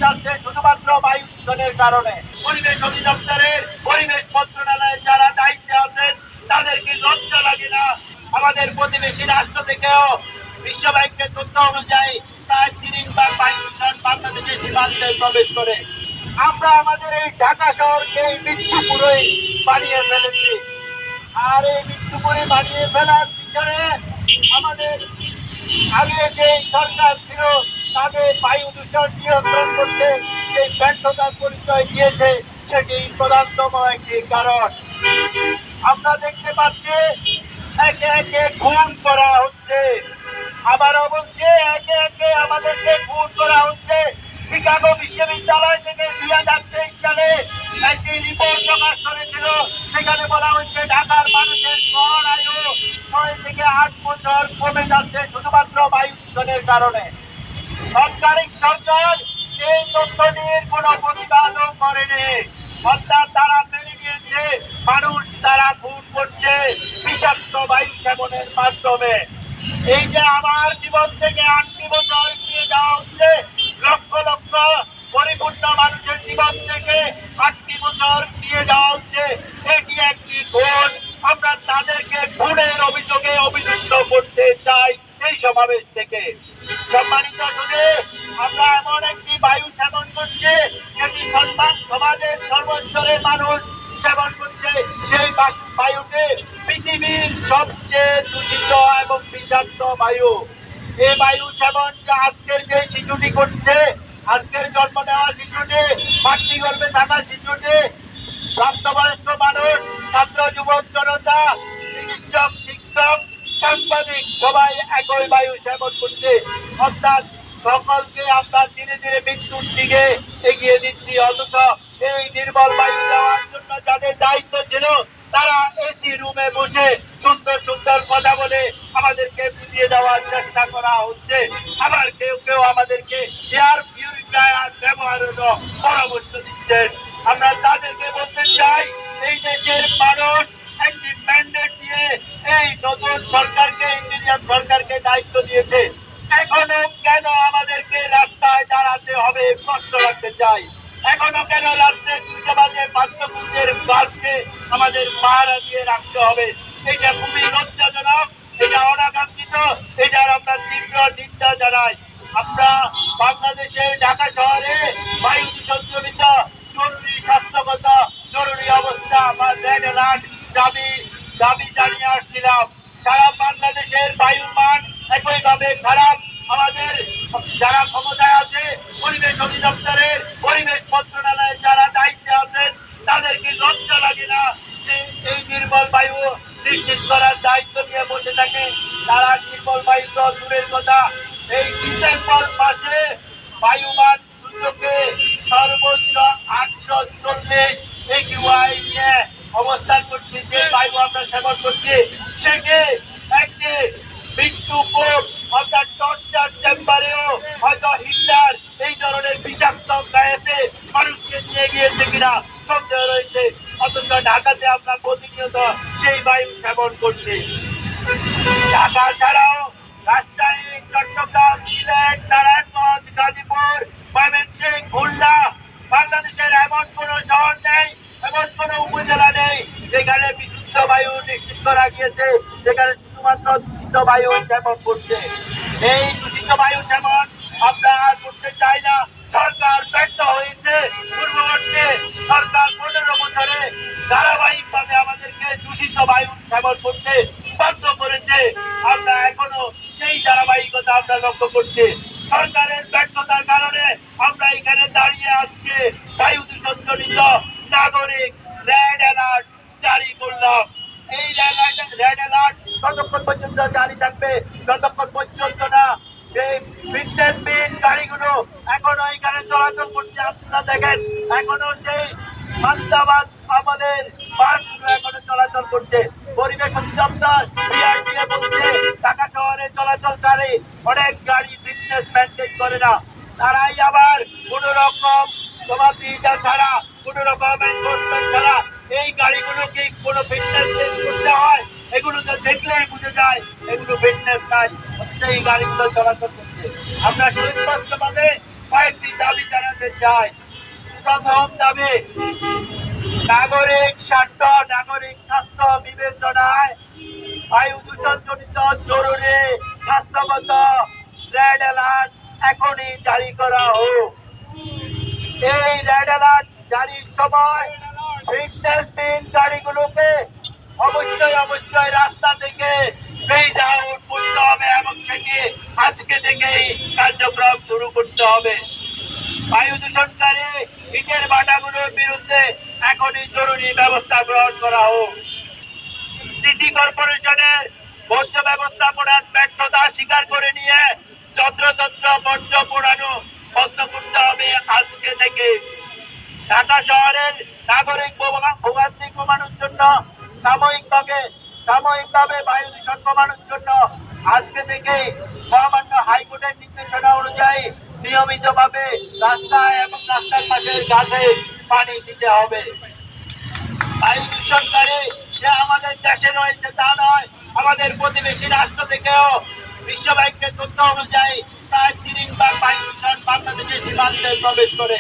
যাচ্ছে শুধুমাত্র বায়ু দূষণের কারণে। পরিবেশ অধিদপ্তরের পরিবেশ মন্ত্রণালয়ের যারা দায়িত্বে আছেন তাদের কি লজ্জা লাগে না? আমাদের প্রতিবেশী রাষ্ট্র থেকেও বিশ্ব ব্যাংকের তথ্য অনুযায়ী প্রায় 30 বার বায়ু দূষণ বাংলাদেশের সীমান্তে প্রবেশ করে। আমরা আমাদের এই ঢাকা শহরকে মৃত্যুপুরী বানিয়ে ফেলেছি। আর এই মৃত্যুপুরী বানিয়ে ফেলার পিছনে আমাদের আগে যে সরকার ছিল তাদের বায়ু দূষণ নিয়ন্ত্রণ করতে যে ব্যর্থতার পরিচয় দিয়েছে সেটি প্রধানতম একটি কারণ। আমরা দেখতে পাচ্ছি একে একে খুন করা হচ্ছে, আবারও বলছে একে একে আমাদেরকে খুন করা হচ্ছে। শিকাগো বিশ্ববিদ্যালয় থেকে 2023 সালে একটি রিপোর্ট প্রকাশ করেছিল, সেখানে বলা হচ্ছে ঢাকার মানুষের গড় আয়ু 6 থেকে 8 বছর কমে যাচ্ছে শুধুমাত্র বায়ু দূষণের কারণে। সরকার এই তথ্য নিয়ে কোনো প্রতিবাদও করেনি, অর্থাৎ তারা মেনে নিয়েছে মানুষ তারা খুন করছে বিষাক্ত বায়ু সেবনের মাধ্যমে। এই যে আমার জীবন থেকে 8টি বছর নিয়ে যাওয়া হচ্ছে, লক্ষ লক্ষ পরিপূর্ণ মানুষের জীবন থেকে 8টি বছর নিয়ে যাওয়া হচ্ছে, এটি একটি খুন। আমরা তাদেরকে খুনের অভিযোগে অভিযুক্ত করতে চাই এই সমাবেশ থেকে। সম্মানিত শুনে আমরা এমন একটি বায়ু সেবন করছে যেটি সমাজের সর্বস্তরের মানুষ সেবন করছে। সেই বায়ুতে পৃথিবীর সবচেয়ে দূষিত এবং বিষাক্ত বায়ু। এই বায়ু সেবন আজকের যে শিশুটি করছে, আজকের জন্ম নেওয়া শিশুটি, মাতৃগর্ভে থাকা শিশুটি, প্রাপ্তবয়স্ক মানুষ, ছাত্র যুবক জনতা, চিকিৎসক, শিক্ষক, সাংবাদিক সবাই একই বায়ু সেবন করছে। অর্থাৎ সকলকে আমরা ধীরে ধীরে মৃত্যুর দিকে এগিয়ে দিচ্ছি। অথচ এই নির্মল বায়ু দেওয়ার জন্য যাদের দায়িত্ব ছিল তারা এসি রুমে বসে সুন্দর সুন্দর কথা বলে আমাদেরকে বুঝিয়ে দেওয়ার চেষ্টা করা হচ্ছে। আবার কেউ কেউ আমাদেরকে এয়ার পিউরিফায়ার ব্যবহারের পরামর্শ দিচ্ছেন। আমরা তাদেরকে বলতে চাই, এই দেশের মানুষ একটি ম্যান্ডেট দিয়ে এই নতুন সরকারকে, ইন্ডিয়ান সরকারকে দায়িত্ব দিয়েছে। এখনো কেন আমাদেরকে রাস্তায় দাঁড়াতে হবে প্রশ্ন রাখতে চাই। এখনো কেন রাত্রে 2টা বাজে পাঠ্যপুঞ্জের বাসকে আমাদের পাহারা দিয়ে রাখতে হবে? এটা খুবই লজ্জাজনক, এটা অনাকাঙ্ক্ষিত, এটার আমরা তীব্র নিন্দা জানাই। আমরা বাংলাদেশের ঢাকা শহরে বায়ু দূষণ জনিত জরুরি স্বাস্থ্যগত জরুরি অবস্থা বা রেড অ্যালার্ট দাবি জানিয়ে আসছিলাম। সারা বাংলাদেশের বায়ুর মান একইভাবে খারাপ। আমাদের যারা ক্ষমতায় আছে, পরিবেশ অধিদপ্তরের পরিবেশ মন্ত্রণালয়ের যারা দায়িত্বে আছেন তাদের কি লজ্জা লাগে না যে এই নির্মল বায়ু নিশ্চিত করার দায়িত্ব নিয়ে বসে থাকে? তারা নির্মল বায়ু তো দূরের কথা, এই ডিসেম্বর মাসে বায়ুমান সূচকে সর্বোচ্চ 840 AQI নিয়ে অবস্থান করছি। যে বায়ু আমরা সেবন করছি সেটি একটি মৃত্যুকূপ, অর্থাৎ টর্চার চেম্বারেও হয়তো হিটলার এই ধরনের বিষাক্ত গ্যাসে মানুষকে নিয়ে গিয়েছে কিনা সন্দেহ রয়েছে। অথচ ঢাকাতে আমরা প্রতিনিয়ত সেই বায়ু সেবন করছি। ঢাকা ছাড়াও রাজশাহী, চট্টগ্রাম, সিলেট, নারায়ণগঞ্জ, গাজীপুর, ময়মনসিংহ, খুলনা, বাংলাদেশের এমন কোনো শহর নেই, এমন কোনো উপজেলা নেই যেখানে বিশুদ্ধ বায়ু নিশ্চিত করা গিয়েছে, যেখানে শুধুমাত্র দূষিত বায়ু সেবন করছে। এই দূষিত বায়ু সেবন আমরা আর করতে চাই না। সরকার ব্যর্থ হয়েছে। পূর্ববর্তী সরকার 15 বছরে ধারাবাহিকভাবে আমাদেরকে দূষিত বায়ু সেবন করতে বাধ্য করেছে। আমরা এখনো সেই ধারাবাহিকতা আমরা লক্ষ্য করছি। সরকারের ব্যর্থতার কারণে আমরা এখানে দাঁড়িয়ে আজকে বায়ু দূষণ জনিত নাগরিক রেড অ্যালার্ট জারি করলাম। এই রেড অ্যালার্ট ততক্ষণ পর্যন্ত জারি থাকবে যতক্ষণ পর্যন্ত না সেই ফিটনেসবিহীন গাড়িগুলো এখনো এখানে চলাচল করছে। আপনারা দেখেন এখনো সেই মান্দাবাদ আমাদের বাসগুলো এখনো চলাচল করছে। পরিবেশ অধিদপ্তর বিআরটিএ বলছে ঢাকা শহরে চলাচলকারী অনেক গাড়ি ফিটনেস মেনটেন করে না। তারাই আবার কোন রকম জবাবদিহিতা ছাড়া, কোন রকম এনফোর্সমেন্ট ছাড়া এই গাড়িগুলো কি কোনো ফিটনেস টেস্ট করতে হয়? এগুলো তো দেখলেই বুঝে যায় এগুলো ফিটনেস নাই, এই গাড়িগুলো চলাচল করছে। আমরা সুস্পষ্টভাবে কয়েকটি দাবি জানাতে চাই। প্রথম দাবি, নাগরিক স্বার্থ, নাগরিক স্বাস্থ্য বিবেচনায় বায়ু দূষণ জনিত জরুরি স্বাস্থ্যগত রেড অ্যালার্ট এখনই জারি করা হোক। এই রেড অ্যালার্ট জারির সময় ফিটনেসহীন গাড়িগুলোকে অবশ্যই রাস্তা থেকে ফেজ আউট করতে হবে এবং সেটি আজকে থেকেই কার্যক্রম শুরু করতে হবে। বায়ু দূষণকারী ইটের ভাটাগুলোর বিরুদ্ধে এখনই জরুরি ব্যবস্থা গ্রহণ করা হোক। সিটি কর্পোরেশনের বর্জ্য ব্যবস্থাপনার ব্যর্থতা স্বীকার করে নিয়ে যত্রতত্র বর্জ্য পোড়ানো বন্ধ করতে হবে আজকে থেকে। ঢাকা শহরের নাগরিক ভোগান্তি কমানোর জন্য সাময়িকভাবে বায়ু দূষণ কমানোর জন্য আজকে থেকে মহামান্য হাইকোর্টের নির্দেশনা অনুযায়ী নিয়মিতভাবে রাস্তায় এবং রাস্তার পাশের গাছে পানি দিতে হবে। বায়ু দূষণকারী যে আমাদের দেশে রয়েছে তা নয়, আমাদের প্রতিবেশী রাষ্ট্র থেকেও বিশ্ব ব্যাংকের তথ্য অনুযায়ী প্রায় 30 ভাগ বায়ু দূষণ বাংলাদেশের সীমান্তে প্রবেশ করে।